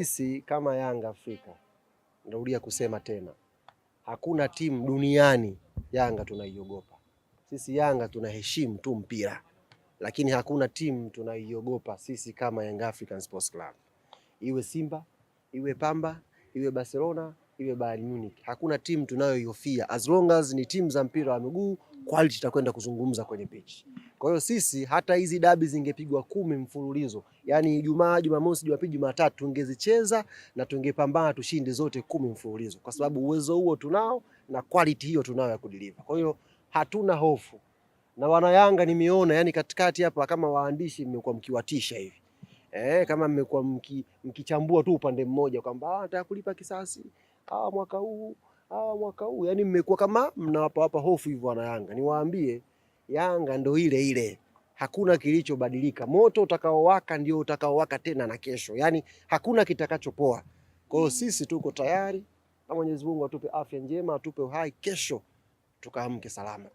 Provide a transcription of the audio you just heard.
Sisi kama Yanga Afrika, narudia kusema tena, hakuna timu duniani Yanga tunaiogopa. Sisi Yanga tunaheshimu tu mpira, lakini hakuna timu tunaiogopa sisi kama Young African Sports Club. Iwe Simba, iwe Pamba, iwe Barcelona, iwe Bayern Munich. Hakuna timu tunayoihofia as long as ni timu za mpira wa miguu, quality itakwenda kuzungumza kwenye pitch. Kwa hiyo sisi hata hizi dabi zingepigwa 10 mfululizo, yani Ijumaa, Jumamosi, Jumapili, Jumatatu, tungezicheza na tungepambana tushinde zote 10 mfululizo, kwa sababu uwezo huo tunao na quality hiyo tunao ya kudeliver. Kwa hiyo hatuna hofu. Na wana Yanga nimeona yani katikati hapa kama waandishi mmekuwa mkiwatisha hivi. Kama mmekuwa mkichambua tu upande mmoja kwamba nataka kulipa kisasi mwaka huu, yani mmekuwa kama mnawapa hofu hivyo wana Yanga. Niwaambie Yanga ndo ile ile, hakuna kilichobadilika. Moto utakaowaka ndio utakaowaka tena na kesho, yani hakuna kitakachopoa. Kwa hiyo sisi tuko tayari, na Mwenyezi Mungu atupe afya njema, atupe uhai, kesho tukaamke salama.